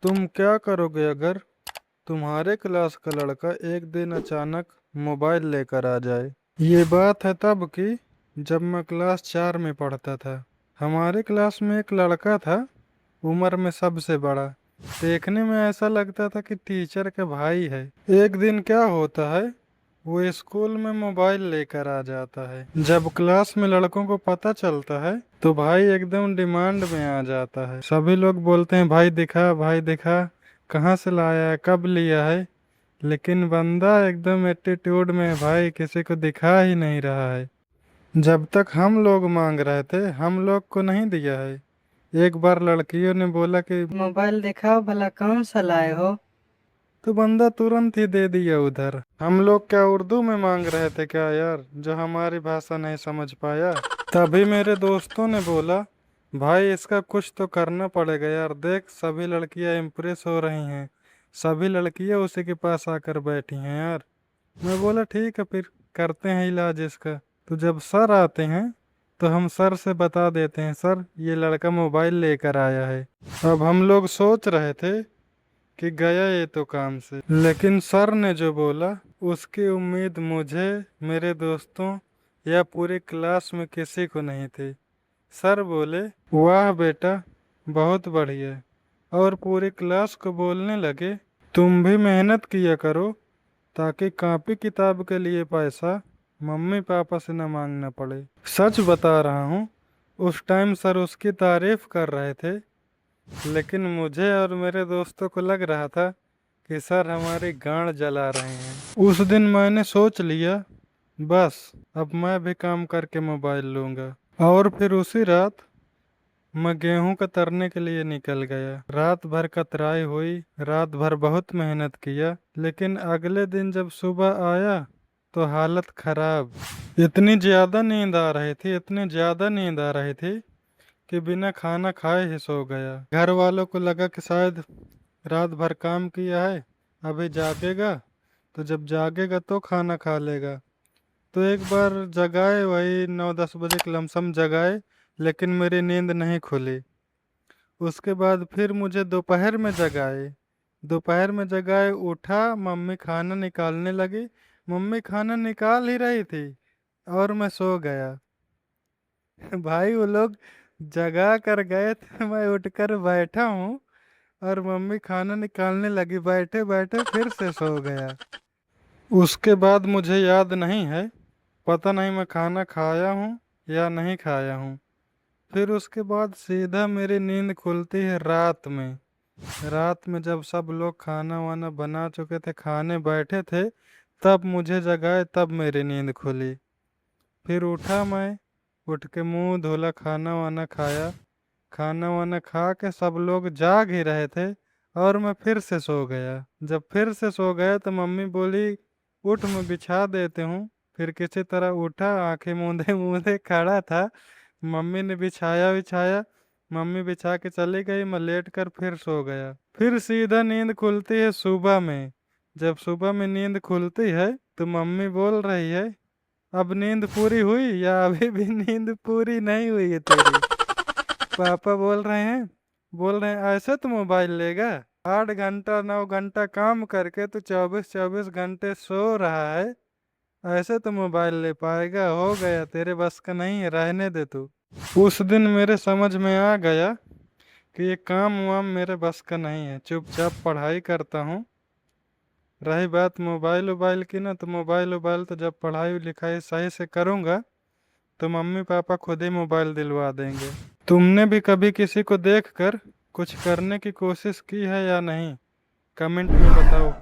तुम क्या करोगे अगर तुम्हारे क्लास का लड़का एक दिन अचानक मोबाइल लेकर आ जाए? ये बात है तब की, जब मैं क्लास 4 में पढ़ता था। हमारे क्लास में एक लड़का था, उम्र में सबसे बड़ा। देखने में ऐसा लगता था कि टीचर का भाई है। एक दिन क्या होता है, वो स्कूल में मोबाइल लेकर आ जाता है। जब क्लास में लड़कों को पता चलता है तो भाई एकदम डिमांड में आ जाता है। सभी लोग बोलते हैं भाई दिखा, भाई दिखा, कहाँ से लाया है, कब लिया है। लेकिन बंदा एकदम एटीट्यूड में है, भाई किसी को दिखा ही नहीं रहा है। जब तक हम लोग मांग रहे थे, हम लोग को नहीं दिया है। एक बार लड़कियों ने बोला कि मोबाइल दिखाओ भला कौन सा लाए हो। तो बंदा तुरंत ही दे दिया उधर। हम लोग क्या उर्दू में मांग रहे थे क्या यार, जो हमारी भाषा नहीं समझ पाया? तभी मेरे दोस्तों ने बोला भाई इसका कुछ तो करना पड़ेगा यार, देख सभी लड़कियां इम्प्रेस हो रही हैं, सभी लड़कियां उसी के पास आकर बैठी हैं यार। मैं बोला ठीक है फिर करते हैं इलाज इसका। तो जब सर आते हैं तो हम सर से बता देते हैं सर ये लड़का मोबाइल लेकर आया है। अब हम लोग सोच रहे थे कि गया ये तो काम से, लेकिन सर ने जो बोला उसकी उम्मीद मुझे, मेरे दोस्तों या पूरी क्लास में किसी को नहीं थी। सर बोले वाह बेटा, बहुत बढ़िया। और पूरी क्लास को बोलने लगे तुम भी मेहनत किया करो ताकि कॉपी किताब के लिए पैसा मम्मी पापा से न मांगना पड़े। सच बता रहा हूँ, उस टाइम सर उसकी तारीफ कर रहे थे, लेकिन मुझे और मेरे दोस्तों को लग रहा था कि सर हमारी गांड जला रहे हैं। उस दिन मैंने सोच लिया बस अब मैं भी काम करके मोबाइल लूंगा। और फिर उसी रात मैं गेहूं कतरने के लिए निकल गया। रात भर कतराई हुई, रात भर बहुत मेहनत किया, लेकिन अगले दिन जब सुबह आया तो हालत खराब। इतनी ज्यादा नींद आ रही थी, इतनी ज्यादा नींद आ रही थी कि बिना खाना खाए ही सो गया। घर वालों को लगा कि शायद रात भर काम किया है, अभी जागेगा, तो जब जागेगा तो खाना खा लेगा। तो एक बार जगाए, वही 9-10 बजे के लमसम जगाए, लेकिन मेरी नींद नहीं खुली। उसके बाद फिर मुझे दोपहर में जगाए। दोपहर में जगाए, उठा, मम्मी खाना निकालने लगी। मम्मी खाना निकाल ही रही थी और मैं सो गया। भाई वो लोग जगा कर गए थे, मैं उठकर बैठा हूँ और मम्मी खाना निकालने लगी, बैठे बैठे फिर से सो गया। उसके बाद मुझे याद नहीं है, पता नहीं मैं खाना खाया हूँ या नहीं खाया हूँ। फिर उसके बाद सीधा मेरी नींद खुलती है रात में। रात में जब सब लोग खाना वाना बना चुके थे, खाने बैठे थे, तब मुझे जगाए, तब मेरी नींद खुली। फिर उठा मैं, उठ के मुंह धोला, खाना वाना खाया। खाना वाना खा के सब लोग जाग ही रहे थे और मैं फिर से सो गया। जब फिर से सो गया तो मम्मी बोली उठ मैं बिछा देते हूँ। फिर किसी तरह उठा, आंखें मूंदे मूंदे खड़ा था। मम्मी ने बिछाया बिछाया, मम्मी बिछा के चली गई, मैं लेट कर फिर सो गया। फिर सीधा नींद खुलती है सुबह में। जब सुबह में नींद खुलती है तो मम्मी बोल रही है अब नींद पूरी हुई या अभी भी नींद पूरी नहीं हुई है तेरी? पापा बोल रहे हैं ऐसे तो मोबाइल लेगा? 8 घंटा 9 घंटा काम करके तो 24-24 घंटे सो रहा है, ऐसे तो मोबाइल ले पाएगा? हो गया, तेरे बस का नहीं है, रहने दे तू। उस दिन मेरे समझ में आ गया कि ये काम वाम मेरे बस का नहीं है, चुपचाप पढ़ाई करता हूँ। रही बात मोबाइल वोबाइल की ना, तो मोबाइल वोबाइल तो जब पढ़ाई लिखाई सही से करूँगा तो मम्मी पापा खुद ही मोबाइल दिलवा देंगे। तुमने भी कभी किसी को देखकर कुछ करने की कोशिश की है या नहीं? कमेंट में बताओ।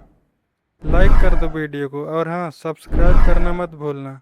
लाइक कर दो वीडियो को, और हाँ सब्सक्राइब करना मत भूलना।